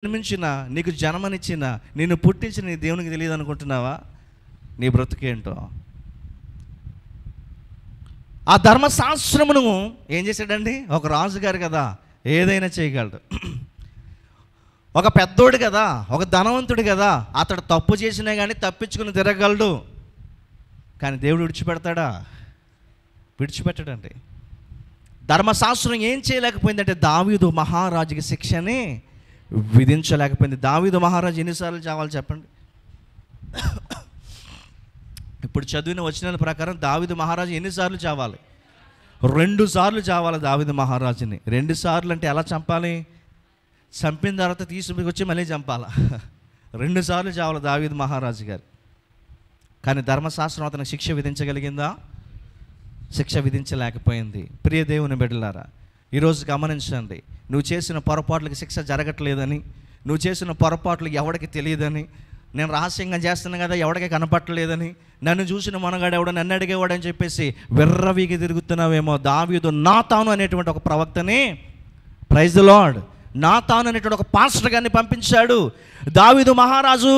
జన్మించిన, నీకు జన్మనిచ్చిన, నిన్ను పుట్టించిన నీ దేవునికి తెలియదు అనుకుంటున్నావా? నీ బ్రతుకేంటో. ఆ ధర్మశాస్త్రమును ఏం చేశాడండి? ఒక రాజుగారు కదా, ఏదైనా చేయగలడు. ఒక పెద్దోడు కదా, ఒక ధనవంతుడు కదా, అతడు తప్పు చేసినా కానీ తప్పించుకుని తిరగలడు. కానీ దేవుడు విడిచిపెడతాడా? విడిచిపెట్టడండి. ధర్మశాస్త్రం ఏం చేయలేకపోయిందంటే దావీదు మహారాజుకి శిక్షని విధించలేకపోయింది. దావీదు మహారాజు ఎన్నిసార్లు చావాలి చెప్పండి? ఇప్పుడు చదివిన వచనాల ప్రకారం దావీదు మహారాజు ఎన్నిసార్లు చావాలి? 2 సార్లు చావాలి దావీదు మహారాజుని. 2 సార్లు అంటే ఎలా చంపాలి? చంపిన తర్వాత తీసుకొచ్చి మళ్ళీ చంపాలా? 2 సార్లు చావాలి దావీదు మహారాజు గారు. కానీ ధర్మశాస్త్రం అతనికి శిక్ష విధించగలిగిందా? శిక్ష విధించలేకపోయింది. ప్రియ దేవుని బిడ్డలారా, ఈరోజు గమనించండి. నువ్వు చేసిన పొరపాట్లకి శిక్ష జరగట్లేదని, నువ్వు చేసిన పొరపాట్లు ఎవడికి తెలియదని, నేను రహస్యంగా చేస్తున్నాను కదా ఎవడికి కనపట్టలేదని, నన్ను చూసిన మనగాడు ఎవడో నన్ను అడిగేవాడని చెప్పేసి విర్రవీగి తిరుగుతున్నావేమో. దావీదు నాతాను అనేటువంటి ఒక ప్రవక్తని, ప్రైజ్ ది లార్డ్, నాతాను అనేటువంటి ఒక పాస్టర్ గారిని పంపించాడు. దావీదు మహారాజు,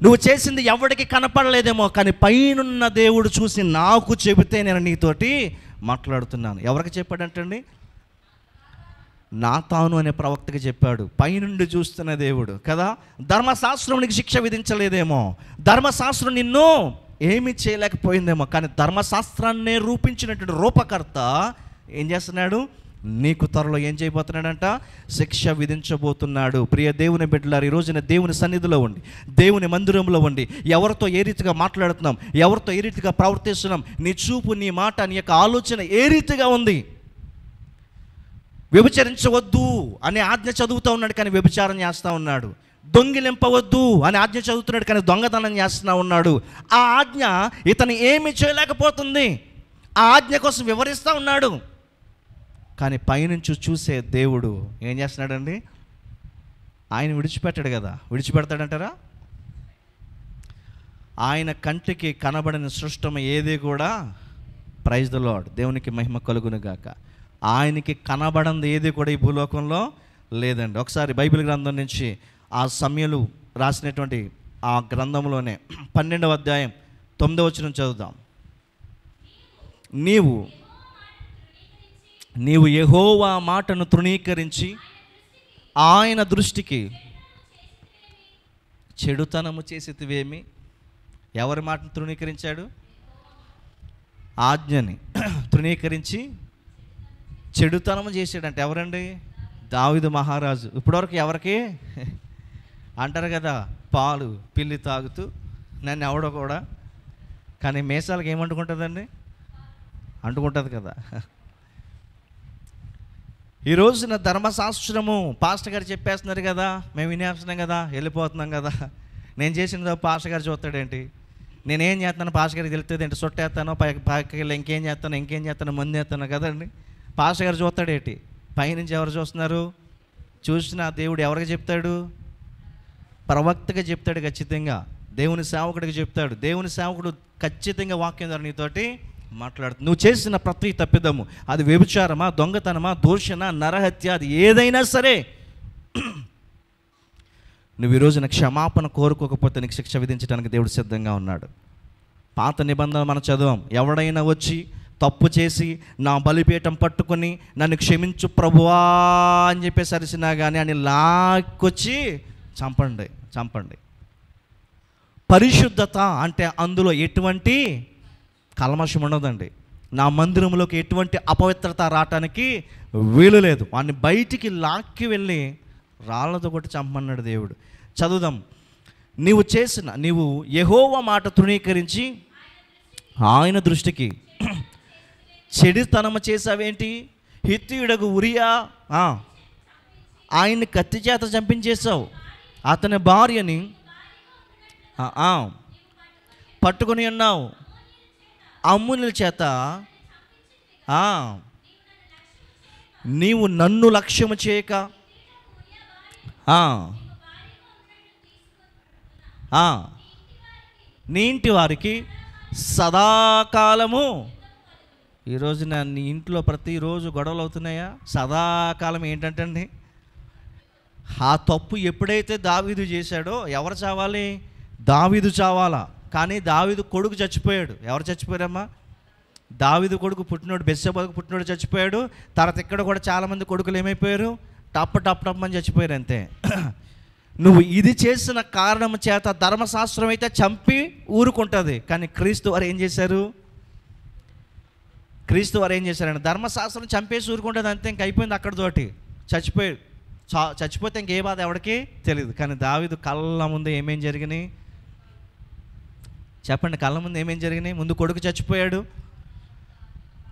నువ్వు చేసింది ఎవడికి కనపడలేదేమో, కానీ పైనున్న దేవుడు చూసి నాకు చెబితే నేను నీతోటి మాట్లాడుతున్నాను. ఎవరికి చెప్పాడంటండి? నాతాను అనే ప్రవక్తకి చెప్పాడు. పైనుండి చూస్తున్న దేవుడు కదా. ధర్మశాస్త్రం నీకు శిక్ష విధించలేదేమో, ధర్మశాస్త్రం నిన్ను ఏమీ చేయలేకపోయిందేమో, కానీ ధర్మశాస్త్రాన్నే రూపించినటువంటి రూపకర్త ఏం చేస్తున్నాడు? నీకు త్వరలో ఏం చేయబోతున్నాడంట? శిక్ష విధించబోతున్నాడు. ప్రియ దేవుని బిడ్డలారు, ఈ రోజున దేవుని సన్నిధిలో ఉండి, దేవుని మందిరంలో ఉండి, ఎవరితో ఏ రీతిగా మాట్లాడుతున్నాం, ఎవరితో ఏ రీతిగా ప్రవర్తిస్తున్నాం, నీ చూపు, నీ మాట, నీ యొక్క ఆలోచన ఏ రీతిగా ఉంది? వ్యభిచరించవద్దు అనే ఆజ్ఞ చదువుతూ ఉన్నాడు, కానీ వ్యభిచారం చేస్తూ ఉన్నాడు. దొంగిలింపవద్దు అనే ఆజ్ఞ చదువుతున్నాడు, కానీ దొంగతనం చేస్తూ ఉన్నాడు. ఆ ఆజ్ఞ ఇతను ఏమీ చేయలేకపోతుంది. ఆ ఆజ్ఞ కోసం వివరిస్తూ ఉన్నాడు, కానీ పైనుంచి చూసే దేవుడు ఏం చేస్తున్నాడండి? ఆయన విడిచిపెట్టాడు కదా. విడిచిపెడతాడంటారా? ఆయన కంటికి కనబడని సృష్టం ఏది కూడా, ప్రైజ్ ది లార్డ్, దేవునికి మహిమ కలుగును గాక, ఆయనకి కనబడంది ఏది కూడా ఈ భూలోకంలో లేదండి. ఒకసారి బైబిల్ గ్రంథం నుంచి ఆ సమయలు రాసినటువంటి ఆ గ్రంథంలోనే 12వ అధ్యాయం 9వ వచనం చదువుదాం. నీవు యెహోవా మాటను తృణీకరించి ఆయన దృష్టికి చెడుతనము చేసేదివేమి? ఎవరి మాటను తృణీకరించాడు? ఆజ్ఞని తృణీకరించి చెడుతనము చేసాడంటే ఎవరండి? దావీదు మహారాజు. ఇప్పటివరకు ఎవరికి అంటారు కదా, పాలు పిల్లి తాగుతూ నన్ను ఎవడో కూడా, కానీ మేసాలకు ఏమంటుకుంటుందండి? అంటుకుంటుంది కదా. ఈ రోజున ధర్మశాస్త్రము పాస్టర్ గారు చెప్పేస్తున్నారు కదా, మేము వినేస్తున్నాం కదా, వెళ్ళిపోతున్నాం కదా. నేను చేసిన పాస్టర్ గారు చూస్తాడేంటి, నేనేం చేస్తాను పాస్టర్ గారికి తెలుస్తుంది ఏంటి, సొట్టేస్తాను, పైకి వెళ్ళి ఇంకేం చేస్తాను, మంది వేస్తాను కదండి. పాస్టర్ గారు చూస్తాడేంటి? పైనుంచి ఎవరు చూస్తున్నారు? చూసిన దేవుడు ఎవరికి చెప్తాడు? ప్రవక్తగా చెప్తాడు ఖచ్చితంగా. దేవుని సేవకుడికి చెప్తాడు. దేవుని సేవకుడు ఖచ్చితంగా వాక్యం ద్వారా నీతోటి మాట్లాడుతుంది. నువ్వు చేసిన ప్రతి తప్పిదము, అది వ్యభిచారమా, దొంగతనమా, దూషణ, నరహత్య, అది ఏదైనా సరే, నువ్వు ఈ రోజున క్షమాపణ కోరుకోకపోతే నీకు శిక్ష విధించడానికి దేవుడు సిద్ధంగా ఉన్నాడు. పాత నిబంధన మనం చదవం. ఎవడైనా వచ్చి తప్పు చేసి నా బలిపీఠం పట్టుకొని నన్ను క్షమించు ప్రభువా అని చెప్పేసి అరిసినా కానీ అని లాక్కొచ్చి చంపండి. పరిశుద్ధత అంటే అందులో ఎటువంటి కల్మషం ఉండదండి. నా మందిరంలోకి ఎటువంటి అపవిత్రత రావటానికి వీలు లేదు. వాడిని బయటికి లాక్కి వెళ్ళి రాళ్ళతో కొట్టి చంపమన్నాడు దేవుడు. చదువుదాం. నీవు యెహోవా మాట తృణీకరించి ఆయన దృష్టికి చెడుతనము చేసావేంటి? హిత్తీయుడగు ఉరియా ఆయన్ని కత్తి చేత చంపించేశావు. అతని భార్యని పట్టుకొని ఉన్నావు. అమ్మునుల చేత నీవు నన్ను లక్ష్యము చేయక నీ ఇంటి వారికి సదాకాలము. ఈరోజు నీ ఇంట్లో ప్రతిరోజు గొడవలు అవుతున్నాయా? సదాకాలం ఏంటంటే ఆ తప్పు ఎప్పుడైతే దావీదు చేశాడో ఎవరు చావాలి? దావీదు చావాలా. కానీ దావీదు కొడుకు చచ్చిపోయాడు. ఎవరు చచ్చిపోయారమ్మా? దావీదు కొడుకు పుట్టినోడు, బెత్షెబకు పుట్టినోడు చచ్చిపోయాడు. తర్వాత ఇక్కడ కూడా చాలామంది కొడుకులు ఏమైపోయారు? టప్ టప్ టప్ అని చచ్చిపోయారు అంతే. నువ్వు ఇది చేసిన కారణం చేత ధర్మశాస్త్రం అయితే చంపి ఊరుకుంటుంది. కానీ క్రీస్తు వారు ఏం చేశారు? క్రీస్తు వారు ఏం చేశారంటే ధర్మశాస్త్రం చంపేసి ఊరుకుంటుంది అంతే, ఇంక అయిపోయింది అక్కడితోటి. చచ్చిపోయాడు. చచ్చిపోతే ఇంకే బాధ ఎవరికి తెలియదు. కానీ దావీదు కళ్ళ ముందు ఏమేం జరిగినాయి చెప్పండి? కళ్ళ ముందు ఏమేం జరిగినాయి? ముందు కొడుకు చచ్చిపోయాడు.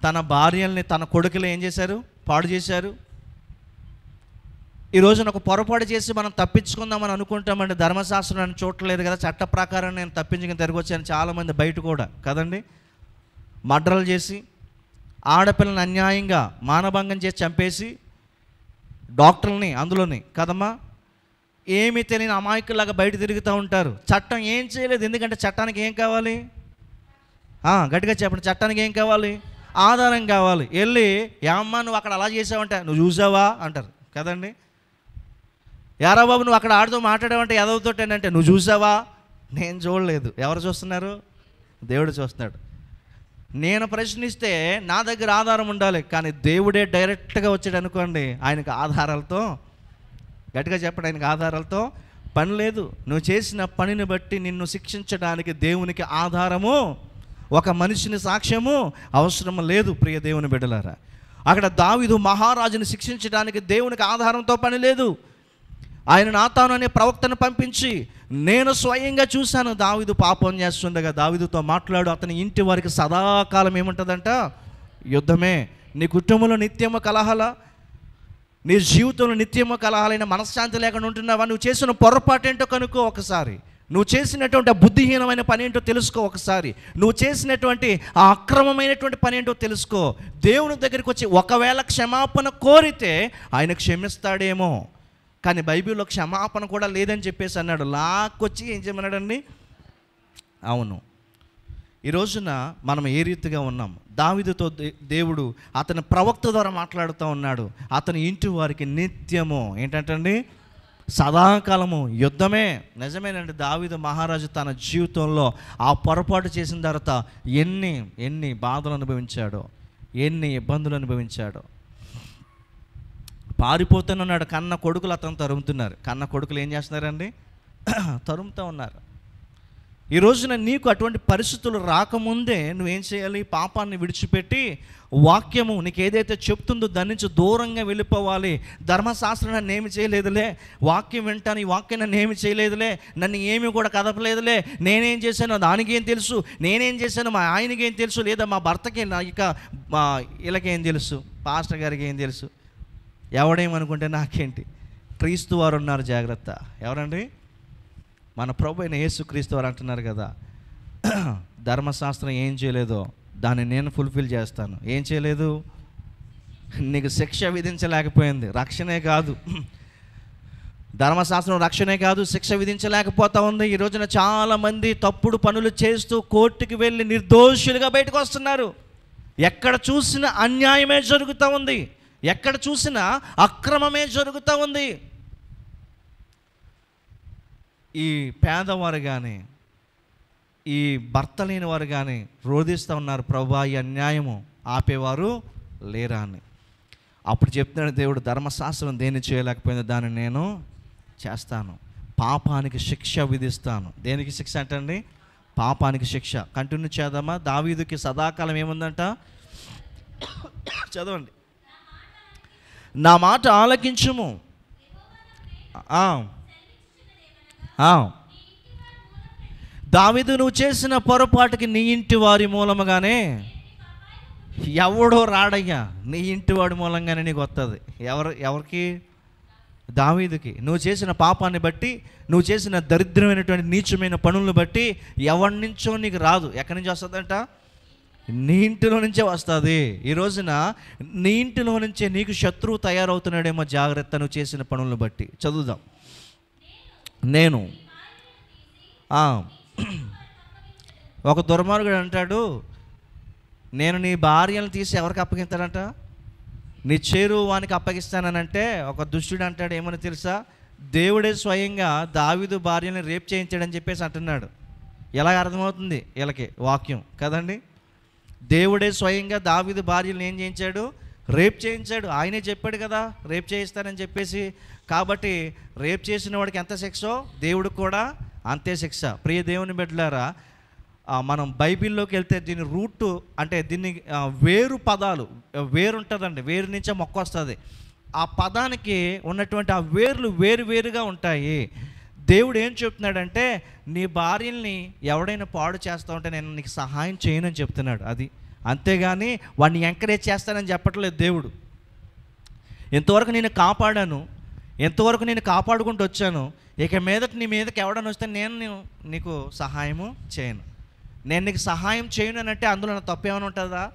తన భార్యల్ని తన కొడుకులు ఏం చేశారు? పాడు చేశారు. ఈ రోజున ఒక పొరపాటు చేసి మనం తప్పించుకుందామని అనుకుంటామండి. ధర్మశాస్త్రం నన్ను చూడలేదు కదా, చట్ట ప్రకారం నేను తప్పించుకుని తిరిగి వచ్చాను. చాలామంది బయట కూడా కదండి మర్డర్లు చేసి, ఆడపిల్లని అన్యాయంగా మానభంగం చేసి చంపేసి, డాక్టర్లని అందులోని కదమ్మా ఏమీ తెలియని అమాయకులాగా బయట తిరుగుతూ ఉంటారు. చట్టం ఏం చేయలేదు. ఎందుకంటే చట్టానికి ఏం కావాలి? గట్టిగా చెప్పండి. చట్టానికి ఏం కావాలి? ఆధారం కావాలి. వెళ్ళి ఏమ్మా నువ్వు అక్కడ అలా చేసావంటే నువ్వు చూసావా అంటారు కదండి. యారా బాబు నువ్వు అక్కడ ఆడుతూ మాట్లాడావంటే ఎదవుతోటేనంటే నువ్వు చూసావా? నేను చూడలేదు. ఎవరు చూస్తున్నారు? దేవుడు చూస్తున్నాడు. నేను ప్రశ్నిస్తే నా దగ్గర ఆధారం ఉండాలి. కానీ దేవుడే డైరెక్ట్గా వచ్చాడు అనుకోండి, ఆయనకు ఆధారాలతో, గట్టిగా చెప్పండి, ఆయనకు ఆధారాలతో పని లేదు. నువ్వు చేసిన పనిని బట్టి నిన్ను శిక్షించడానికి దేవునికి ఆధారము, ఒక మనిషిని సాక్ష్యము అవసరం లేదు. ప్రియ దేవుని బిడ్డలారా, అక్కడ దావీదు మహారాజుని శిక్షించడానికి దేవునికి ఆధారంతో పని లేదు. ఆయన నాతాను అనే ప్రవక్తను పంపించి, నేను స్వయంగా చూశాను దావీదు పాపం చేస్తుండగా దావీదుతో మాట్లాడు, అతని ఇంటి వారికి సదాకాలం ఏముంటుందంట? యుద్ధమే. నీ కుటుంబంలో నిత్యము కలహాల, నీ జీవితంలో నిత్యము కలహాలైన మనశ్శాంతి లేకుండా ఉంటున్నావా? నువ్వు చేసిన పొరపాటు ఏంటో కనుక్కో ఒకసారి. నువ్వు చేసినటువంటి ఆ బుద్ధిహీనమైన పని ఏంటో తెలుసుకో ఒకసారి. నువ్వు చేసినటువంటి ఆ అక్రమమైనటువంటి పని ఏంటో తెలుసుకో. దేవుని దగ్గరికి వచ్చి ఒకవేళ క్షమాపణ కోరితే ఆయన క్షమిస్తాడేమో. కానీ బైబిల్లో క్షమాపణ కూడా లేదని చెప్పేసి అన్నాడు. లాక్కొచ్చి ఏం చేయమన్నాడండి? అవును. ఈ రోజున మనం ఏ రీతిగా ఉన్నాం? దావీదుతో దేవుడు అతని ప్రవక్త ద్వారా మాట్లాడుతూ ఉన్నాడు. అతని ఇంటి వారికి నిత్యము ఏంటంటండి? సదాకాలము యుద్ధమే. నిజమేనండి. దావీదు మహారాజు తన జీవితంలో ఆ పొరపాటు చేసిన తర్వాత ఎన్ని బాధలు అనుభవించాడో, ఎన్ని ఇబ్బందులు అనుభవించాడో. పారిపోతున్నాడు. కన్న కొడుకులు అతను తరుముతున్నారు. కన్న కొడుకులు ఏం చేస్తున్నారండి? తరుముతూ ఉన్నారు. ఈ రోజున నీకు అటువంటి పరిస్థితులు రాకముందే నువ్వేం చేయాలి? పాపాన్ని విడిచిపెట్టి వాక్యము నీకు ఏదైతే చెప్తుందో దాని నుంచి దూరంగా వెళ్ళిపోవాలి. ధర్మశాస్త్రం నన్ను ఏమి చేయలేదులే, వాక్యం వింటాను, ఈ వాక్యం నన్ను ఏమి చేయలేదులే, నన్ను ఏమి కూడా కదపలేదులే, నేనేం చేశానో దానికి ఏం తెలుసు, నేనేం చేశానో మా ఆయనకి ఏం తెలుసు, లేదా మా భర్తకి ఇక మా వీళ్ళకేం తెలుసు, పాస్టర్ గారికి ఏం తెలుసు, ఎవడేమనుకుంటే నాకేంటి? క్రీస్తు వారు ఉన్నారు, జాగ్రత్త. ఎవరండి? మన ప్రభు అయిన యేసు క్రీస్తు వారు అంటున్నారు కదా, ధర్మశాస్త్రం ఏం చేయలేదో దాన్ని నేను ఫుల్ఫిల్ చేస్తాను. ఏం చేయలేదు? నీకు శిక్ష విధించలేకపోయింది. రక్షణే కాదు, ధర్మశాస్త్రం రక్షణే కాదు, శిక్ష విధించలేకపోతా ఉంది. ఈ రోజున చాలామంది తప్పుడు పనులు చేస్తూ కోర్టుకి వెళ్ళి నిర్దోషులుగా బయటకు వస్తున్నారు. ఎక్కడ చూసినా అన్యాయమే జరుగుతూ ఉంది, ఎక్కడ చూసినా అక్రమమే జరుగుతూ ఉంది. ఈ పేదవారు కానీ, ఈ భర్త లేని వారు కానీ రోధిస్తూ ఉన్నారు, ప్రభువా ఈ అన్యాయము ఆపేవారు లేరా అని. అప్పుడు చెప్తున్నాడు దేవుడు, ధర్మశాస్త్రం దేన్ని చేయలేకపోయింది దాన్ని నేను చేస్తాను, పాపానికి శిక్ష విధిస్తాను. దేనికి శిక్ష అంటండి? పాపానికి శిక్ష. కంటిన్యూ చేద్దామా? దావీదుకి సదాకాలం ఏముందంట? చదవండి. నా మాట ఆలకించుము. దావీదు, నువ్వు చేసిన పొరపాటుకి నీ ఇంటి వారి మూలముగానే ఎవడో రాడయ్యా, నీ ఇంటి వాడి మూలంగానే నీకు వస్తుంది. ఎవరికి? దావీదుకి. నువ్వు చేసిన పాపాన్ని బట్టి, నువ్వు చేసిన దరిద్రమైనటువంటి నీచమైన పనులను బట్టి ఎవరి నుంచో నీకు రాదు. ఎక్కడి నుంచి వస్తుందంట? నీ ఇంటిలో నుంచే వస్తుంది. ఈ రోజున నీ ఇంటిలో నుంచే నీకు శత్రువు తయారవుతున్నాడేమో, జాగ్రత్త నువ్వు చేసిన పనులను బట్టి. చదువుదాం. నేను ఒక దుర్మార్గుడు అంటాడు, నేను నీ భార్యను తీసి ఎవరికి అప్పగిస్తాడంట? నీ చేరువు వానికి అప్పగిస్తానంటే ఒక దుష్టుడు అంటాడు ఏమని తెలుసా? దేవుడే స్వయంగా దావీదు భార్యని రేప్ చేయించాడని చెప్పేసి అంటున్నాడు. ఎలాగ అర్థమవుతుంది వీళ్ళకి వాక్యం కదండి? దేవుడే స్వయంగా దావీదు భార్యలను ఏం చేయించాడు? రేప్ చేయించాడు. ఆయనే చెప్పాడు కదా రేప్ చేయిస్తానని చెప్పేసి. కాబట్టి రేప్ చేసిన వాడికి ఎంత శిక్షో దేవుడికి కూడా అంతే శిక్ష. ప్రియ దేవుని బిడ్డలారా, మనం బైబిల్లోకి వెళ్తే దీని రూట్ అంటే దీన్ని వేరు పదాలు, వేరు ఉంటుందండి, వేరు నుంచే మొక్క వస్తుంది. ఆ పదానికి ఉన్నటువంటి ఆ వేర్లు వేరుగా ఉంటాయి. దేవుడు ఏం చెప్తున్నాడంటే, నీ భార్యల్ని ఎవడైనా పాడు చేస్తూ ఉంటే నేను నీకు సహాయం చేయనని చెప్తున్నాడు. అది అంతేగాని వాడిని ఎంకరేజ్ చేస్తానని చెప్పట్లేదు దేవుడు. ఎంతవరకు నేను కాపాడాను, ఎంతవరకు నేను కాపాడుకుంటూ వచ్చాను, ఇక మీదట నీ మీదకి ఎవడని వస్తే నేను నీకు సహాయము చేయను. నేను నీకు సహాయం చేయను అని అంటే అందులో నా తప్పు ఏమైనా ఉంటుందా?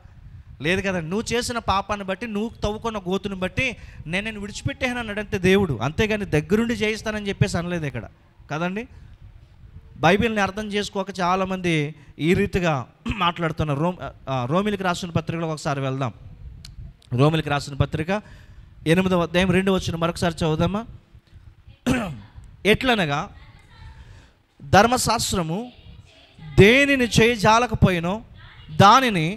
లేదు కదా. నువ్వు చేసిన పాపాన్ని బట్టి, నువ్వు తవ్వుకున్న గోతుని బట్టి నేను విడిచిపెట్టాను అన్నాడు అంతే దేవుడు. అంతేగాని దగ్గరుండి చేయిస్తానని చెప్పేసి అనలేదు ఇక్కడ కదండి. బైబిల్ని అర్థం చేసుకోక చాలామంది ఈ రీతిగా మాట్లాడుతున్నారు. రోమిలికి రాసిన పత్రికలో ఒకసారి వెళ్దాం. రోమిలికి రాసిన పత్రిక 8వ అధ్యాయం 2వ వచనం మరొకసారి చదువుదామా? ఎట్లనగా ధర్మశాస్త్రము దేనిని చేయజాలకపోయినో దానిని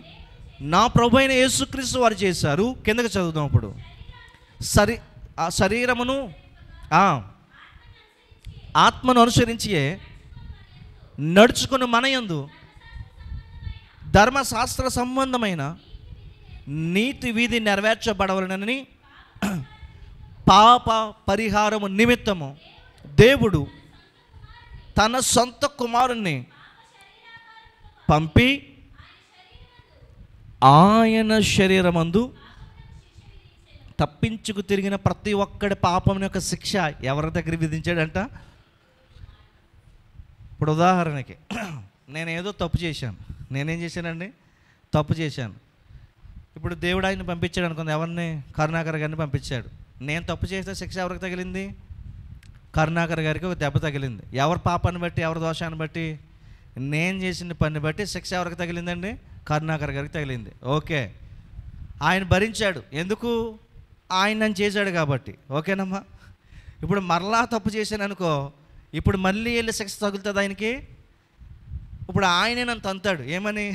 నా ప్రభు అయిన యేసుక్రీస్తు వారు చేశారు. కిందకి చదువుదాం ఇప్పుడు. శరీరమును ఆత్మను అనుసరించియే నడుచుకుని మనయందు ధర్మశాస్త్ర సంబంధమైన నీతి విధి నెరవేర్చబడవలనని పాప పరిహారము నిమిత్తము దేవుడు తన సొంత కుమారుణ్ణి పంపి ఆయన శరీరమందు తప్పించుకు తిరిగిన ప్రతి ఒక్కడి పాపం యొక్క శిక్ష ఎవరి దగ్గర విధించాడంట? ఇప్పుడు ఉదాహరణకి నేను ఏదో తప్పు చేశాను. నేనేం చేశానండి? తప్పు చేశాను. ఇప్పుడు దేవుడు ఆయన్ని పంపించాడు అనుకుంది. ఎవరిని? కరుణాకర్ గారిని పంపించాడు. నేను తప్పు చేస్తే శిక్ష ఎవరికి తగిలింది? కరుణాకర్ గారికి ఒక దెబ్బ తగిలింది. ఎవరి పాపాన్ని బట్టి, ఎవరి దోషాన్ని బట్టి? నేను చేసిన పని బట్టి శిక్ష ఎవరికి తగిలిందండి? కరుణాకర్ గారికి తగిలింది. ఓకే, ఆయన భరించాడు. ఎందుకు? ఆయన నన్ను చేశాడు కాబట్టి. ఓకేనమ్మా. ఇప్పుడు మరలా తప్పు చేశాను అనుకో, ఇప్పుడు మళ్ళీ వెళ్ళి శిక్ష తగులుతుంది ఆయనకి. ఇప్పుడు ఆయనే నన్ను తంతాడు. ఏమని?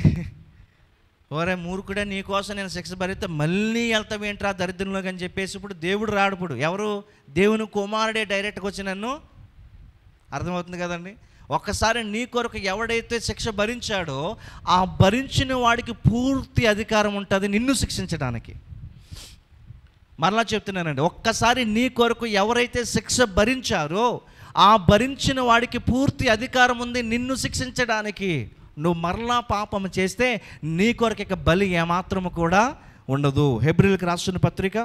ఓరే మూర్ఖుడే, నీకోసం నేను శిక్ష భరిస్తే మళ్ళీ వెళ్తావేంట్రా దరిద్రంలోకి అని చెప్పేసి ఇప్పుడు దేవుడు రాడు. ఇప్పుడు ఎవరు? దేవుని కుమారుడే డైరెక్ట్గా వచ్చి నన్ను. అర్థమవుతుంది కదండి. ఒక్కసారి నీ కొరకు ఎవడైతే శిక్ష భరించాడో ఆ భరించిన వాడికి పూర్తి అధికారం ఉంటుంది నిన్ను శిక్షించడానికి. మరలా చెప్తున్నానండి, ఒక్కసారి నీ కొరకు ఎవరైతే శిక్ష భరించారో ఆ భరించిన వాడికి పూర్తి అధికారం ఉంది నిన్ను శిక్షించడానికి. నువ్వు మరలా పాపం చేస్తే నీ కొరకు ఇక బలి ఏమాత్రము కూడా ఉండదు. హెబ్రీయులకు రాసిన పత్రిక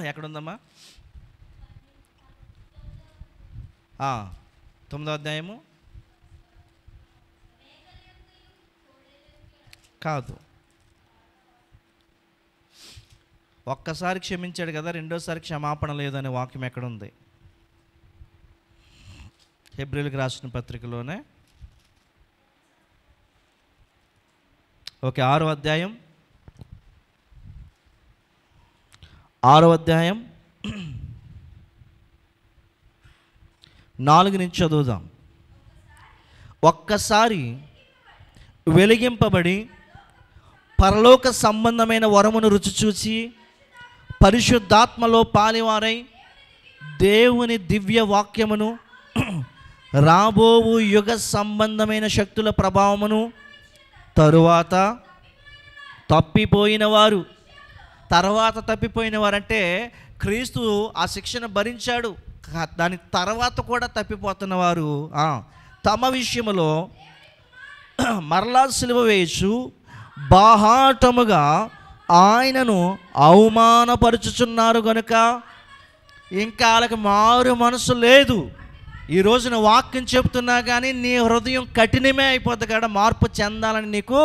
ఎక్కడుందమ్మా? 9వ అధ్యాయము కాదు. ఒక్కసారి క్షమించాడు కదా, రెండోసారి క్షమాపణ లేదనే వాక్యం ఎక్కడుంది? హెబ్రీయులకు రాసిన పత్రికలోనే. ఓకే, 6వ అధ్యాయం 4 నుంచి చదువుదాం. ఒక్కసారి వెలిగింపబడి పరలోక సంబంధమైన వరమును రుచి చూచి పరిశుద్ధాత్మలో పాలివారై దేవుని దివ్య వాక్యమును రాబోవు యుగ సంబంధమైన శక్తుల ప్రభావమును తరువాత తప్పిపోయిన వారంటే క్రీస్తు ఆ శిక్షను భరించాడు. దాని తర్వాత కూడా తప్పిపోతున్న వారు తమ విషయములో మరలా సిలువ వేయచ్చు బాహాటముగా ఆయనను అవమానపరుచుచున్నారు గనుక ఇంకా వాళ్ళకి మారు మనసు లేదు. ఈ రోజున వాక్యం చెప్తున్నా కానీ నీ హృదయం కఠినమే అయిపోద్ది కదా. మార్పు చెందాలని నీకు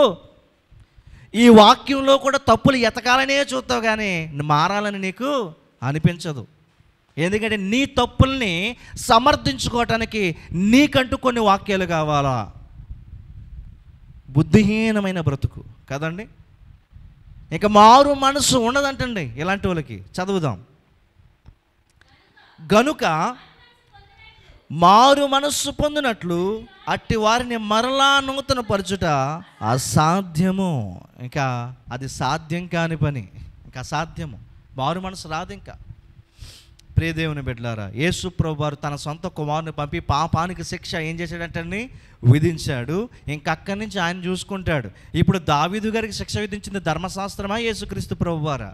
ఈ వాక్యంలో కూడా తప్పులు ఎతకాలనే చూస్తావు కానీ మారాలని నీకు అనిపించదు. ఎందుకంటే నీ తప్పుల్ని సమర్థించుకోవటానికి నీకంటూ కొన్ని వాక్యాలు కావాలా? బుద్ధిహీనమైన బ్రతుకు కదండి. ఇక మారు మనసు ఉండదంటండి ఇలాంటి వాళ్ళకి. చదువుదాం. గనుక మారు మనస్సు పొందినట్లు అట్టి వారిని మరలా నూతన పరచుట అసాధ్యము. ఇంకా అది సాధ్యం కాని పని, ఇంకా అసాధ్యము. మారు మనసు రాదు. ఇంకా ప్రియదేవుని బిడ్డలారా, యేసు ప్రభువు వారు తన సొంత కుమారుని పంపి పాపానికి శిక్ష ఏం చేశాడంటే విధించాడు. ఇంకా అక్కడి నుంచి ఆయన చూసుకుంటాడు. ఇప్పుడు దావీదు గారికి శిక్ష విధించింది ధర్మశాస్త్రమా, యేసుక్రీస్తు ప్రభువారా?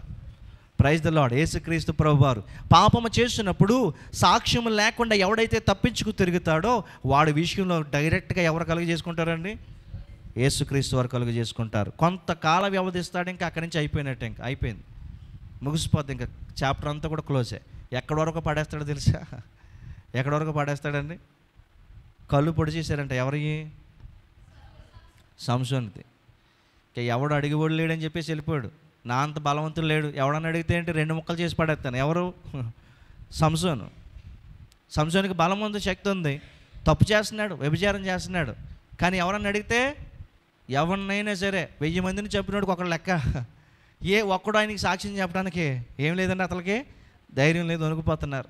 Praise the lord. యేసుక్రీస్తు ప్రభువారు పాపము చేసినప్పుడు సాక్ష్యం లేకుండా ఎవడైతే తప్పించుకు తిరుగుతాడో వాడి విషయంలో డైరెక్ట్గా ఎవరు కలుగు చేసుకుంటారండి? యేసుక్రీస్తు వారు కలుగు చేసుకుంటారు. కొంతకాల వ్యవధిస్తాడు, ఇంకా అక్కడి నుంచి అయిపోయినట్టు, ఇంకా అయిపోయింది, ముగిసిపోద్ది. ఇంకా చాప్టర్ అంతా కూడా క్లోజే. ఎక్కడి వరకు పడేస్తాడో తెలుసా? ఎక్కడి వరకు పడేస్తాడండి? కళ్ళు పొడి చేశారంట. ఎవరికి? సంసోన్ది. ఇక ఎవడు అడిగిబడి లేడని చెప్పేసి వెళ్ళిపోయాడు. నా అంత బలవంతుడు లేడు, ఎవడన్నా అడిగితే ఏంటి 2 ముక్కలు చేసి పడేస్తాను. ఎవరు? సంసోను. సంసోనికి బలం ఉంది, శక్తి ఉంది, తప్పు చేస్తున్నాడు, వ్యభిచారం చేస్తున్నాడు. కానీ ఎవరన్నా అడిగితే ఎవరినైనా సరే 1000 మందిని చెప్పినోడికి ఒకడు లెక్క. ఒక్కడు ఆయనకి సాక్ష్యం చెప్పడానికి ఏం లేదండి, అతనికి ధైర్యం లేదు, వణుకుపోతున్నారు.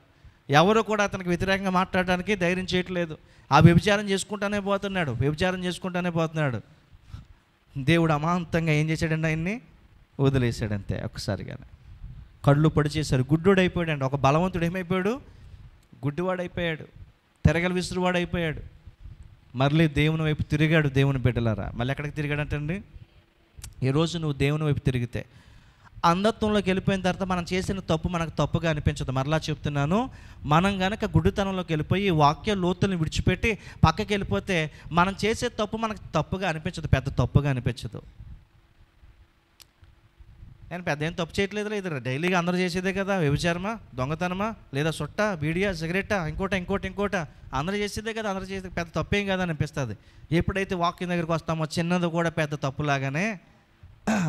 ఎవరు కూడా అతనికి వ్యతిరేకంగా మాట్లాడడానికి ధైర్యం చేయట్లేదు. ఆ వ్యభిచారం చేసుకుంటానే పోతున్నాడు. దేవుడు అమాంతంగా ఏం చేశాడండి? ఆయన్ని వదిలేశాడంతే ఒక్కసారిగానే. కళ్ళు పొడి చేశారు. గుడ్డోడు అయిపోయాడండి. ఒక బలవంతుడు ఏమైపోయాడు? గుడ్డివాడైపోయాడు, తిరగల విసురువాడైపోయాడు. మళ్ళీ దేవుని వైపు తిరిగాడు. దేవుని బిడ్డలారా, మళ్ళీ ఎక్కడికి తిరిగాడంటండి? ఈరోజు నువ్వు దేవుని వైపు తిరిగితే అంధత్వంలోకి వెళ్ళిపోయిన తర్వాత మనం చేసిన తప్పు మనకు తప్పుగా అనిపించదు. మరలా చెప్తున్నాను, మనం కనుక గుడ్డితనంలోకి వెళ్ళిపోయి వాక్య లోతులను విడిచిపెట్టి పక్కకి వెళ్ళిపోతే మనం చేసే తప్పు మనకు తప్పుగా అనిపించదు, పెద్ద తప్పుగా అనిపించదు. నేను పెద్ద ఏం తప్పు చేయట్లేదు, లేదు, డైలీగా అందరూ చేసేదే కదా. వ్యభిచారమా, దొంగతనమా, లేదా సుట్ట, బీడియా, సిగరెట్టా, ఇంకోట అందరూ చేసేదే కదా. అందరూ చేసేది పెద్ద తప్పేం కదా అనిపిస్తుంది. ఎప్పుడైతే వాక్యం దగ్గరికి వస్తామో చిన్నది కూడా పెద్ద తప్పులాగానే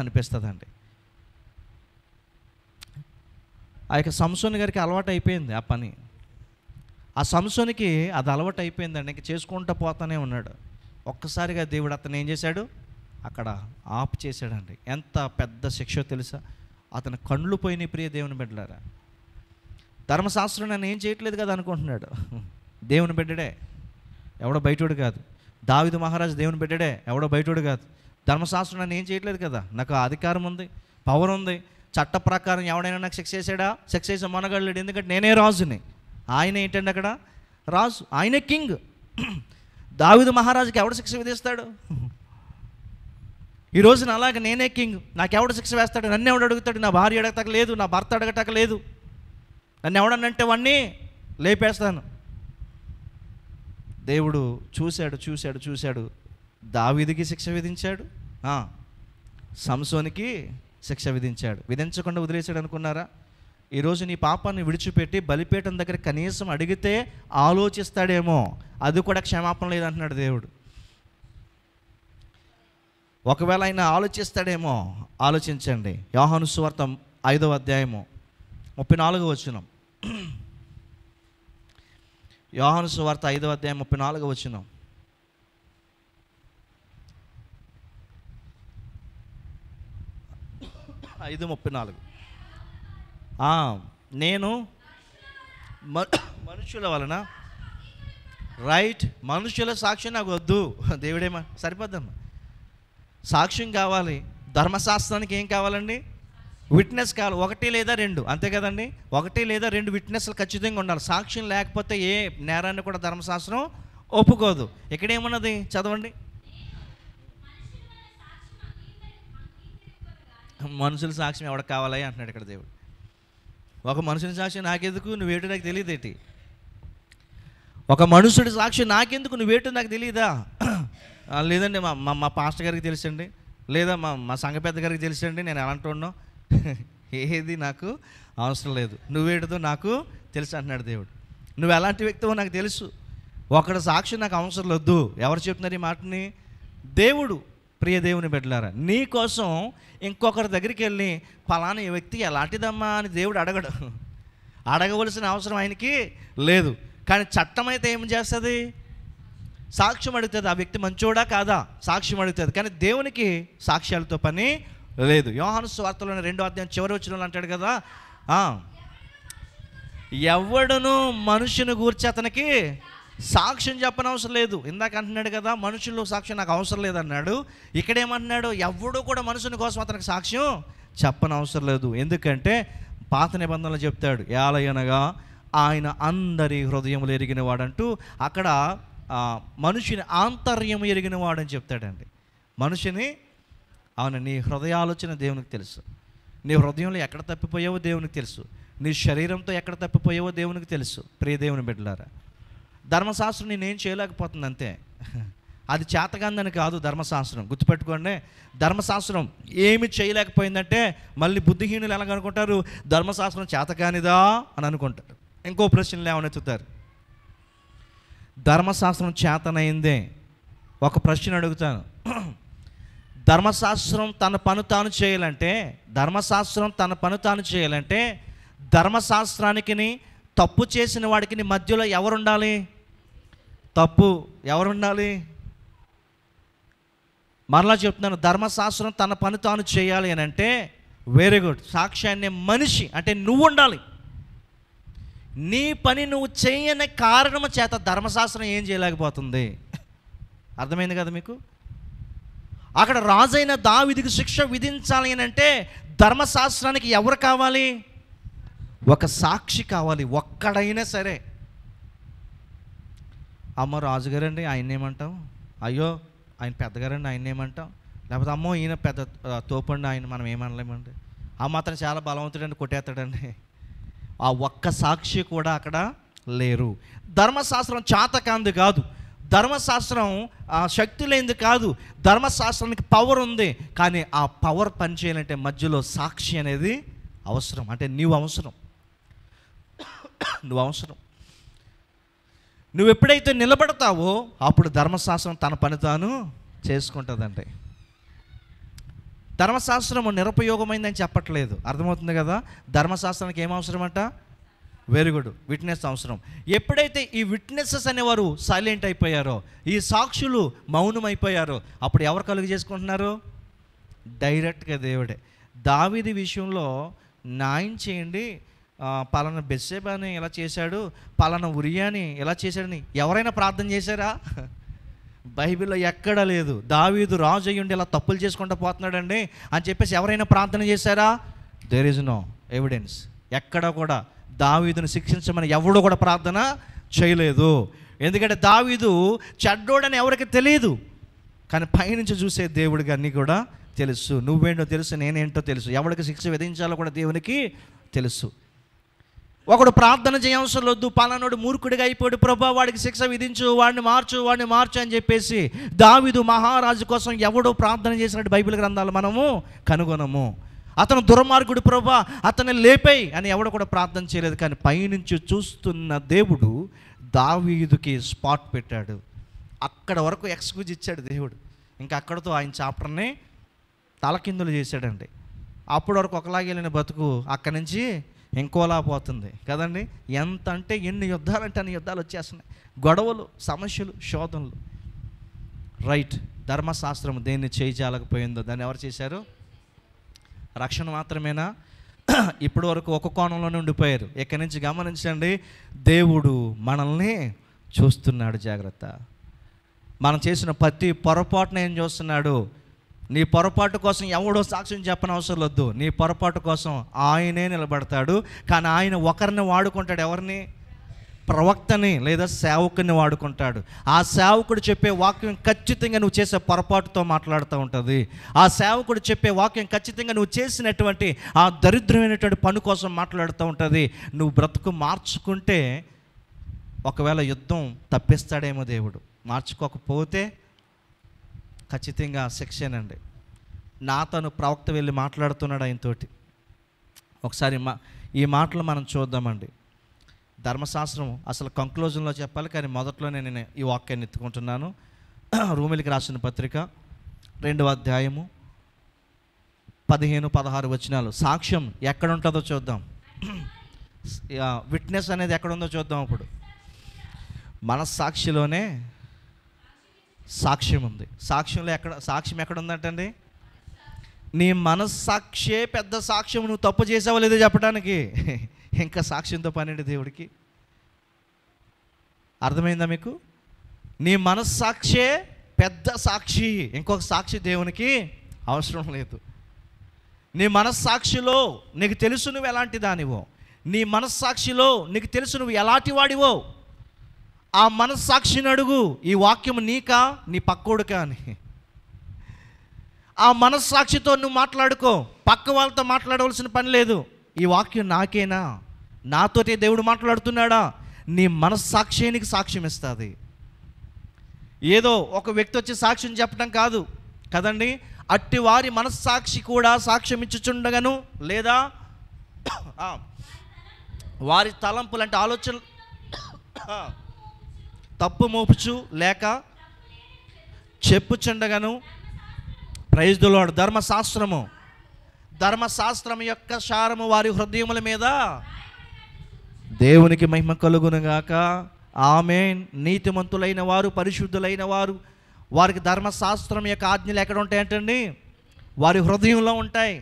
అనిపిస్తుంది అండి. ఆ యొక్క సంసోను గారికి అలవాటు అయిపోయింది ఆ పని. ఆ సంసోనికి అది అలవాటు అయిపోయిందండి. ఇంక చేసుకుంటూ పోతానే ఉన్నాడు. ఒక్కసారిగా దేవుడు అతను ఏం చేశాడు? అక్కడ ఆపు చేశాడండి. ఎంత పెద్ద శిక్ష తెలుసా? అతని కళ్ళు పోయినాయి. ప్రియ దేవుని బిడ్డలారా, ధర్మశాస్త్రం నన్ను ఏం చేయట్లేదు కదా అనుకుంటున్నాడు. దేవుని బిడ్డడే, ఎవడో బయటోడు కాదు. దావీదు మహారాజు దేవుని బిడ్డడే, ఎవడో బయటోడు కాదు. ధర్మశాస్త్రం నన్ను ఏం చేయట్లేదు కదా, నాకు అధికారం ఉంది, పవర్ ఉంది. చట్ట ప్రకారం ఎవడైనా నాకు శిక్ష చేశాడా? శిక్ష చేసే మనగడలేడు. ఎందుకంటే నేనే రాజుని. ఆయన ఏంటండి అక్కడ? రాజు, ఆయనే కింగ్. దావీదు మహారాజుకి ఎవడు శిక్ష విధిస్తాడు? ఈ రోజున అలాగే నేనే కింగ్, నాకెవడు శిక్ష వేస్తాడు? నన్ను ఎవడు అడుగుతాడు? నా భార్య అడగటక లేదు, నా భర్త అడగటక లేదు. నన్ను ఎవడనంటే వాడిని లేపేస్తాను. దేవుడు చూశాడు. దావీదుకి శిక్ష విధించాడు, సంసోనికి శిక్ష విధించాడు. విధించకుండా వదిలేశాడు అనుకున్నారా? ఈరోజు నీ పాపాన్ని విడిచిపెట్టి బలిపీఠం దగ్గర కనీసం అడిగితే ఆలోచిస్తాడేమో, అది కూడా క్షమాపణ లేదంటున్నాడు దేవుడు. ఒకవేళ ఆయన ఆలోచిస్తాడేమో, ఆలోచించండి. యోహాను సువార్త 5వ అధ్యాయము 34వ వచనం. యోహాను సువార్త 5వ అధ్యాయం 34వ వచనం. నేను మనుషుల వలన మనుషుల సాక్ష్యం నాకు వద్దు. దేవుడేమా సరిపోద్దమ్మా, సాక్ష్యం కావాలి. ధర్మశాస్త్రానికి ఏం కావాలండి? విట్నెస్ కావాలి. 1 లేదా 2, అంతే కదండి. 1 లేదా 2 విట్నెస్లు ఖచ్చితంగా ఉండాలి. సాక్ష్యం లేకపోతే ఏ నేరాన్ని కూడా ధర్మశాస్త్రం ఒప్పుకోదు. ఇక్కడేమున్నది చదవండి. మనుషుల సాక్ష్యం ఎవరికి కావాలి అంటున్నాడు ఇక్కడ దేవుడు. ఒక మనుషుని సాక్ష్యం నాకెందుకు, నువ్వేటో నాకు తెలియదేటి? ఒక మనుషుడి సాక్ష్యం నాకెందుకు, నువ్వేటో నాకు తెలియదా? లేదండి మా పాస్టర్ గారికి తెలుసండి, లేదా మా సంఘ పెద్ద గారికి తెలుసండి, నేను ఎలాంటి ఉన్నావు, ఏది నాకు అవసరం లేదు, నువ్వేటిదో నాకు తెలుసు అంటున్నాడు దేవుడు. నువ్వు ఎలాంటి వ్యక్తివో నాకు తెలుసు, ఒకటి సాక్ష్యం నాకు అవసరం లేదు. ఎవరు చెప్తున్నారు ఈ మాటని? దేవుడు. ప్రియ దేవుని బిడ్డలారా, నీ కోసం ఇంకొకరి దగ్గరికి వెళ్ళి ఫలానా వ్యక్తి ఎలాంటిదమ్మా అని దేవుడు అడగవలసిన అవసరం ఆయనకి లేదు. కానీ చట్టం అయితే ఏం చేస్తుంది? సాక్ష్యం అడుగుతుంది, ఆ వ్యక్తి మంచోడా కాదా సాక్ష్యం అడుగుతుంది. కానీ దేవునికి సాక్ష్యాలతో పని లేదు. యోహాను సువార్తలోని 2వ అధ్యాయం చివరి వచనంలో అంటాడు కదా, ఎవడును మనుషుని గూర్చి అతనికి సాక్ష్యం చెప్పనవసరం లేదు. ఇందాక అంటున్నాడు కదా, మనుషుల్లో సాక్ష్యం నాకు అవసరం లేదన్నాడు. ఇక్కడేమంటున్నాడు, ఎవడు కూడా మనుషుని కోసం అతనికి సాక్ష్యం చెప్పనవసరం లేదు. ఎందుకంటే పాత నిబంధనలు చెప్తాడు, ఏలయనగా ఆయన అందరి హృదయములు ఎరిగిన వాడంటూ అక్కడ మనుషుని ఆంతర్యం ఎరిగిన వాడని చెప్తాడండి. మనుషుని అవును, నీ హృదయ ఆలోచన దేవునికి తెలుసు, నీ హృదయంలో ఎక్కడ తప్పిపోయావో దేవునికి తెలుసు, నీ శరీరంతో ఎక్కడ తప్పిపోయావో దేవునికి తెలుసు. ప్రియ దేవుని బిడ్డలారా, ధర్మశాస్త్రం నేనేం చేయలేకపోతుంది అంతే, అది చేతగాందని కాదు. ధర్మశాస్త్రం గుర్తుపెట్టుకోండి, ధర్మశాస్త్రం ఏమి చేయలేకపోయిందంటే మళ్ళీ బుద్ధిహీనులు ఎలాగనుకుంటారు, ధర్మశాస్త్రం చేతకానిదా అని అనుకుంటారు. ఇంకో ప్రశ్నలు ఏమనెత్తుతారు, ధర్మశాస్త్రం చేతనైందే. ఒక ప్రశ్న అడుగుతాను, ధర్మశాస్త్రం తన పని తాను చేయాలంటే, ధర్మశాస్త్రం తన పని తాను చేయాలంటే ధర్మశాస్త్రానికి తప్పు చేసిన వాడికి మధ్యలో ఎవరుండాలి? తప్పు ఎవరుండాలి? మరలా చెప్తున్నాను, ధర్మశాస్త్రం తన పని తాను చేయాలి అని అంటే వెరీ గుడ్, సాక్ష్యాన్ని మనిషి అంటే నువ్వు ఉండాలి. నీ పని నువ్వు చేయని కారణం చేత ధర్మశాస్త్రం ఏం చేయలేకపోతుంది. అర్థమైంది కదా మీకు? అక్కడ రాజైన దావీదుకు శిక్ష విధించాలి అని అంటే ధర్మశాస్త్రానికి ఎవరు కావాలి? ఒక సాక్షి కావాలి, ఒక్కడైనా సరే. అమ్మ రాజుగారండి ఆయన ఏమంటాం, అయ్యో ఆయన పెద్దగారండి ఆయన ఏమంటాం, లేకపోతే అమ్మో ఈయన పెద్ద తోపండి ఆయన మనం ఏమనలేమండి, ఆ మాత్రం చాలా బలవంతుడండి కొట్టేస్తాడండి. ఆ ఒక్క సాక్షి కూడా అక్కడ లేరు. ధర్మశాస్త్రం చేతకాంది కాదు, ధర్మశాస్త్రం శక్తి లేనిది కాదు, ధర్మశాస్త్రానికి పవర్ ఉంది. కానీ ఆ పవర్ పనిచేయాలంటే మధ్యలో సాక్షి అనేది అవసరం. అంటే నువ్వు అవసరం, నువ్వు అవసరం. నువ్వు ఎప్పుడైతే నిలబడతావో అప్పుడు ధర్మశాస్త్రం తన పని తాను చేసుకుంటుందంటే. ధర్మశాస్త్రము నిరుపయోగమైందని చెప్పట్లేదు, అర్థమవుతుంది కదా? ధర్మశాస్త్రానికి ఏం అవసరం అంట? వెరీ గుడ్, విట్నెస్ అవసరం. ఎప్పుడైతే ఈ విట్నెసెస్ అనేవారు సైలెంట్ అయిపోయారో, ఈ సాక్షులు మౌనం అయిపోయారో, అప్పుడు ఎవరు కలుగు చేసుకుంటున్నారు? డైరెక్ట్గా దేవుడే. దావీదు విషయంలో న్యాయం చేయండి, పలానా బెత్షెబాని ఎలా చేశాడు, పలానా ఉరియాని ఎలా చేశాడని ఎవరైనా ప్రార్థన చేశారా? బైబిల్లో ఎక్కడా లేదు. దావీదు రాజు అయ్యుండి ఇలా తప్పులు చేసుకుంటూ పోతున్నాడండి అని చెప్పేసి ఎవరైనా ప్రార్థన చేశారా? There is no evidence. ఎక్కడ కూడా దావీదును శిక్షించమని ఎవడు కూడా ప్రార్థన చేయలేదు. ఎందుకంటే దావీదు చెడ్డోడని ఎవరికి తెలియదు, కానీ పైనుంచి చూసే దేవుడికి అన్నీ కూడా తెలుసు. నువ్వేంటో తెలుసు, నేనేంటో తెలుసు, ఎవరికి శిక్ష విధించాలో కూడా దేవునికి తెలుసు. ఒకడు ప్రార్థన చేయవసరం వద్దు, పలానాడు మూర్ఖుడిగా అయిపోయాడు ప్రభా వాడికి శిక్ష విధించు, వాడిని మార్చు అని చెప్పేసి దావీదు మహారాజు కోసం ఎవడో ప్రార్థన చేసినట్టు బైబిల్ గ్రంథాలు మనము కనుగొనము. అతను దుర్మార్గుడు ప్రభా అతన్ని లేపేయి అని ఎవడు కూడా ప్రార్థన చేయలేదు. కానీ పైనుంచి చూస్తున్న దేవుడు దావీదుకి స్పాట్ పెట్టాడు. అక్కడ వరకు ఎక్స్క్యూజ్ ఇచ్చాడు దేవుడు. ఇంకా అక్కడతో ఆయన చాప్టర్ని తలకిందులు చేశాడండి. అప్పటి వరకు ఒకలాగే వెళ్ళిన బతుకు అక్కడి నుంచి ఇంకోలా పోతుంది కదండి. ఎంత అంటే ఎన్ని యుద్ధాలు అంటే అన్ని యుద్ధాలు వచ్చేస్తున్నాయి, గొడవలు, సమస్యలు, శోధనలు. రైట్, ధర్మశాస్త్రం దేన్ని చేయజాలకపోయిందో దాన్ని ఎవరు చేశారు? రక్షణ మాత్రమేనా? ఇప్పటి వరకు ఒక కోణంలోనే ఉండిపోయారు. ఇక్కడి నుంచి గమనించండి, దేవుడు మనల్ని చూస్తున్నాడు. జాగ్రత్త. మనం చేసిన ప్రతి పొరపాటున ఏం చూస్తున్నాడు? నీ పొరపాటు కోసం ఎవడో సాక్ష్యం చెప్పనవసరం వద్దు, నీ పొరపాటు కోసం ఆయనే నిలబడతాడు. కానీ ఆయన ఒకరిని వాడుకుంటాడు. ఎవరిని? ప్రవక్తని లేదా సేవకుని వాడుకుంటాడు. ఆ సేవకుడు చెప్పే వాక్యం ఖచ్చితంగా నువ్వు చేసే పొరపాటుతో మాట్లాడుతూ ఉంటుంది. ఆ సేవకుడు చెప్పే వాక్యం ఖచ్చితంగా నువ్వు చేసినటువంటి ఆ దరిద్రమైనటువంటి పని కోసం మాట్లాడుతూ ఉంటుంది. నువ్వు బ్రతుకు మార్చుకుంటే ఒకవేళ యుద్ధం తప్పిస్తాడేమో దేవుడు, మార్చుకోకపోతే ఖచ్చితంగా శిక్షేనండి. నాతోను ప్రవక్త వెళ్ళి మాట్లాడుతున్నాడు ఆయనతోటి. ఒకసారి ఈ మాటలు మనం చూద్దామండి. ధర్మశాస్త్రం అసలు కంక్లూజన్లో చెప్పాలి, కానీ మొదట్లోనే నేను ఈ వాక్యాన్ని ఎత్తుకుంటున్నాను. రోమీయులకు రాసిన పత్రిక 2వ అధ్యాయము 15-16 వచనాలు. సాక్ష్యం ఎక్కడ ఉంటుందో చూద్దాం. విట్నెస్ అనేది ఎక్కడ ఉందో చూద్దాం. అప్పుడు మనస్సాక్షిలోనే సాక్ష్యం ఉంది. సాక్ష్యం ఎక్కడ ఉందంటండి? నీ మనస్సాక్షే పెద్ద సాక్ష్యం. నువ్వు తప్పు చేసావో లేదో చెప్పడానికి ఇంకా సాక్ష్యంతో పనేంటి దేవుడికి? అర్థమైందా మీకు? నీ మనస్సాక్షే పెద్ద సాక్షి, ఇంకొక సాక్షి దేవునికి అవసరం లేదు. నీ మనస్సాక్షిలో నీకు తెలుసు నువ్వు ఎలాంటి దానివో, నీ మనస్సాక్షిలో నీకు తెలుసు నువ్వు ఎలాంటి వాడివో. ఆ మనస్సాక్షిని అడుగు, ఈ వాక్యం నీకా నీ పక్కోడుకా అని. ఆ మనస్సాక్షితో నువ్వు మాట్లాడుకో, పక్క వాళ్ళతో మాట్లాడవలసిన పని లేదు. ఈ వాక్యం నాకేనా, నాతోటే దేవుడు మాట్లాడుతున్నాడా? నీ మనస్సాక్షి నీకు సాక్ష్యం ఇస్తుంది. ఏదో ఒక వ్యక్తి వచ్చి సాక్ష్యం చెప్పడం కాదు కదండి. అట్టి వారి మనస్సాక్షి కూడా సాక్ష్యం ఇచ్చుచుండగను, లేదా వారి తలంపులు అంటే ఆలోచన తప్పు మోపుచు లేక చెప్పుచుండగను. Praise the lord. ధర్మశాస్త్రం యొక్క సారము వారి హృదయముల మీద దేవునికి మహిమ కలుగునుగాక. ఆమేన్. నీతిమంతులైన వారు, పరిశుద్ధులైన వారు, వారికి ధర్మశాస్త్రం యొక్క ఆజ్ఞలు ఎక్కడ ఉంటాయంటండి? వారి హృదయంలో ఉంటాయి.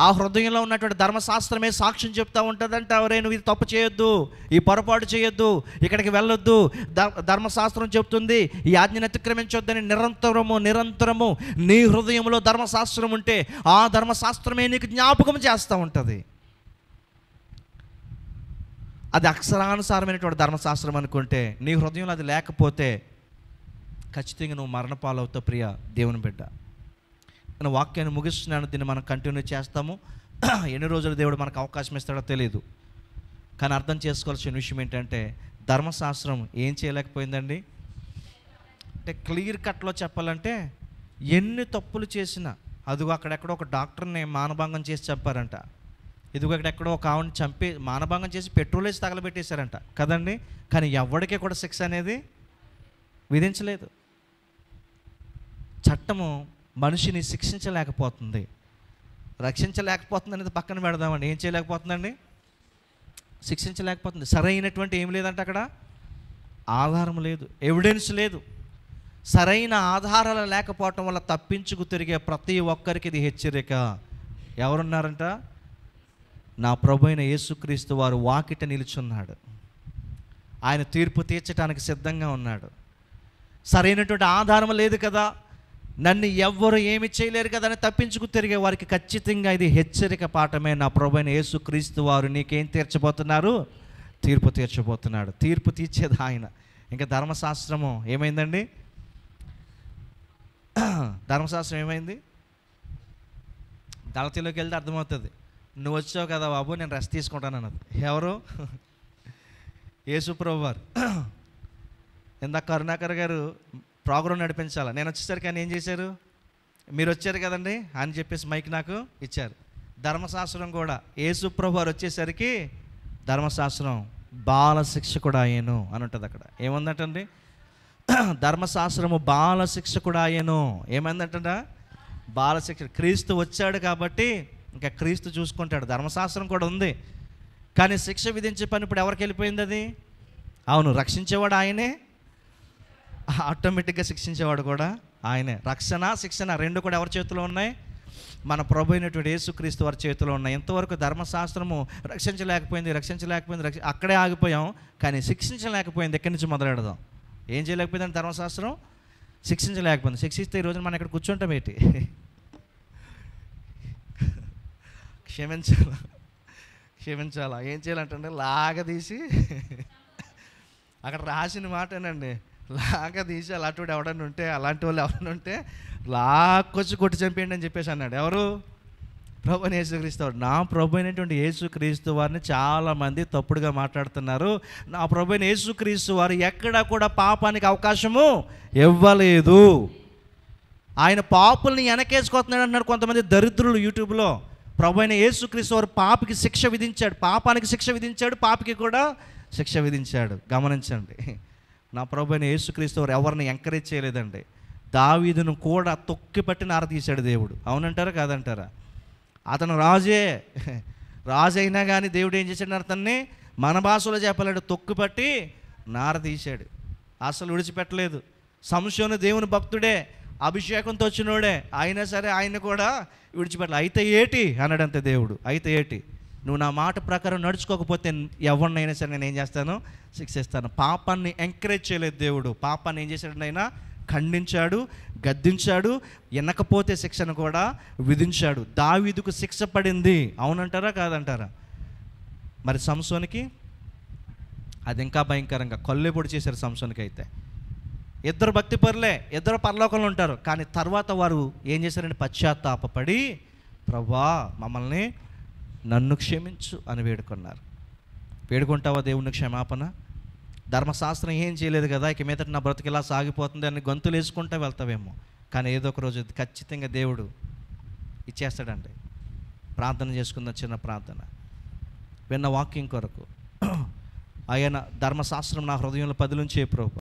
ఆ హృదయంలో ఉన్నటువంటి ధర్మశాస్త్రమే సాక్ష్యం చెప్తూ ఉంటుందంట. ఎవరే నువ్వు ఇది తప్పు చేయొద్దు, ఈ పొరపాటు చేయొద్దు, ఇక్కడికి వెళ్ళొద్దు. ధర్మశాస్త్రం చెప్తుంది ఈ ఆజ్ఞను అతిక్రమించొద్దని. నిరంతరము నీ హృదయంలో ధర్మశాస్త్రం ఉంటే ఆ ధర్మశాస్త్రమే నీకు జ్ఞాపకం చేస్తూ ఉంటుంది. అది అక్షరానుసారమైనటువంటి ధర్మశాస్త్రం అనుకుంటే, నీ హృదయంలో అది లేకపోతే ఖచ్చితంగా నువ్వు మరణపాలవుతావు ప్రియ దేవుని బిడ్డ. నేను వాక్యాన్ని ముగిస్తున్నాను, దీన్ని మనం కంటిన్యూ చేస్తాము. ఎన్ని రోజులు దేవుడు మనకు అవకాశం ఇస్తాడో తెలియదు. కానీ అర్థం చేసుకోవాల్సిన విషయం ఏంటంటే, ధర్మశాస్త్రం ఏం చేయలేకపోయిందండి అంటే, క్లియర్ కట్లో చెప్పాలంటే ఎన్ని తప్పులు చేసినా, అదిగో అక్కడెక్కడో ఒక డాక్టర్ని మానభంగం చేసి చంపారంట, ఇదిగో ఎక్కడెక్కడో ఒక ఆవిడని చంపి మానభంగం చేసి పెట్రోల్ వేసి తగలబెట్టేశారంట కదండి. కానీ ఎవరికీ కూడా శిక్ష అనేది విధించలేదు. చట్టము మనిషిని శిక్షించలేకపోతుంది, రక్షించలేకపోతుంది అనేది పక్కన పెడదామండి. ఏం చేయలేకపోతుందండి? శిక్షించలేకపోతుంది. సరైనటువంటి ఏం లేదంటే అక్కడ ఆధారం లేదు, ఎవిడెన్స్ లేదు. సరైన ఆధారాలు లేకపోవటం వల్ల తప్పించుకు తిరిగే ప్రతి ఒక్కరికి ఇది హెచ్చరిక. ఎవరున్నారంట? నా ప్రభు అయిన యేసుక్రీస్తు వారు వాకిట నిలుచున్నాడు. ఆయన తీర్పు తీర్చడానికి సిద్ధంగా ఉన్నాడు. సరైనటువంటి ఆధారం లేదు కదా, నన్ను ఎవ్వరు ఏమి చేయలేరు కదా అని తప్పించుకు తిరిగే వారికి ఖచ్చితంగా ఇది హెచ్చరిక పాఠమే. నా ప్రభు అయిన యేసుక్రీస్తు వారు నీకేం తీర్చబోతున్నారు? తీర్పు తీర్చబోతున్నాడు. తీర్పు తీర్చేది ఆయన. ఇంకా ధర్మశాస్త్రము ఏమైందండి? ధర్మశాస్త్రం ఏమైంది? గలతీలోకి వెళ్తే అర్థమవుతుంది. నువ్వు వచ్చావు కదా బాబు, నేను రెస్ట్ తీసుకుంటాను అన్నది ఎవరు? యేసుప్రభు వారు. ఇందాక కరుణాకర్ గారు ప్రోగ్రాం నడిపించాలి, నేను వచ్చేసరికి ఆయన ఏం చేశారు? మీరు వచ్చారు కదండి అని చెప్పేసి మైక్ నాకు ఇచ్చారు. ధర్మశాస్త్రం కూడా యేసుప్రభు వారు వచ్చేసరికి ధర్మశాస్త్రం బాలశిక్షకుడు అయ్యాను అని ఉంటుంది. అక్కడ ఏముందంటండి? ధర్మశాస్త్రము బాలశిక్షకుడు అయ్యాను. ఏమైందంట? బాలశిక్ష. క్రీస్తు వచ్చాడు కాబట్టి ఇంకా క్రీస్తు చూసుకుంటాడు. ధర్మశాస్త్రం కూడా ఉంది, కానీ శిక్ష విధించే పని ఇప్పుడు ఎవరికి వెళ్ళిపోయింది? అది అవును, రక్షించేవాడు ఆయనే, ఆటోమేటిక్గా శిక్షించేవాడు కూడా ఆయనే. రక్షణ శిక్షణ రెండు కూడా ఎవరి చేతిలో ఉన్నాయి? మన ప్రభు అయినటువంటి యేసుక్రీస్తు వారి చేతిలో ఉన్నాయి. ఇంతవరకు ధర్మశాస్త్రము రక్షించలేకపోయింది, అక్కడే ఆగిపోయాం. కానీ శిక్షించలేకపోయింది. ఎక్కడి నుంచి మొదలెడదాం? ఏం చేయలేకపోయిందని ధర్మశాస్త్రం శిక్షించలేకపోయింది. శిక్షిస్తే ఈ రోజున మనం ఇక్కడ కూర్చుంటాం ఏంటి? క్షమించాలా? ఏం చేయాలంటే లాగదీసి, అక్కడ రాసిన మాటేనండి, లాగదీసి అలాంటి వాడు ఎవడన్నా ఉంటే, అలాంటి వాళ్ళు ఎవరైనా ఉంటే లాక్కొచ్చి కొట్టి చంపేయండి అని చెప్పేసి అన్నాడు. ఎవరు? ప్రభు అయిన యేసుక్రీస్తు వారు. నా ప్రభు అయినటువంటి యేసుక్రీస్తు వారిని చాలామంది తప్పుడుగా మాట్లాడుతున్నారు. నా ప్రభు అయిన యేసుక్రీస్తు వారు ఎక్కడా కూడా పాపానికి అవకాశము ఇవ్వలేదు. ఆయన పాపుల్ని వెనకేసుకొస్తున్నాడు అన్నాడు కొంతమంది దరిద్రులు యూట్యూబ్లో. ప్రభు అయిన యేసుక్రీస్తు వారు పాపికి శిక్ష విధించాడు, పాపానికి శిక్ష విధించాడు, పాపికి కూడా శిక్ష విధించాడు. గమనించండి, నా ప్రభు అయిన యేసుక్రీస్తు వారు ఎవరిని ఎంకరేజ్ చేయలేదండి. దావీదును కూడా తొక్కిపట్టి నారదీశాడు దేవుడు. అవునంటారా కాదంటారా? అతను రాజు అయినా కానీ దేవుడు ఏం చేశాడు? అతన్ని మన భాషలో చెప్పలేడు, తొక్కిపట్టి నారదీశాడు. అసలు విడిచిపెట్టలేదు. సంసోను దేవుని భక్తుడే, అభిషేకంతో వచ్చినోడే, అయినా సరే ఆయన కూడా విడిచిపెట్టాలి. అయితే ఏటి అన్నాడంతే దేవుడు. అయితే ఏటి, నువ్వు నా మాట ప్రకారం నడుచుకోకపోతే ఎవరినైనా సరే నేను ఏం చేస్తాను, శిక్షిస్తాను. పాపాన్ని ఎంకరేజ్ చేయలేదు దేవుడు. పాపాన్ని ఏం చేశాడు, ఆయన ఖండించాడు, గద్దించాడు, వినకపోతే శిక్షను కూడా విధించాడు. దావీదుకు శిక్ష పడింది, అవునంటారా కాదంటారా? మరి సంసోనికి అది ఇంకా భయంకరంగా కొల్లేపొడి చేశారు. సంసోనికి అయితే ఇద్దరు భక్తి పరులే, ఇద్దరు పరలోకంలో ఉంటారు. కానీ తర్వాత వారు ఏం చేశారంటే పశ్చాత్తాపపడి, ప్రభువా మమ్మల్ని, నన్ను క్షమించు అని వేడుకున్నారు. వేడుకుంటావా దేవుని క్షమాపణ? ధర్మశాస్త్రం ఏం చేయలేదు కదా, ఇక మీదట నా బ్రతికి ఇలా సాగిపోతుంది అని గొంతులు వేసుకుంటూ వెళ్తావేమో. కానీ ఏదో ఒక రోజు ఖచ్చితంగా దేవుడు ఇచ్చేస్తాడండి. ప్రార్థన చేసుకుందాం, చిన్న ప్రార్థన. విన్న వాక్యం కొరకు ఆయన ధర్మశాస్త్రం నా హృదయంలో పదిలించే ప్రభు.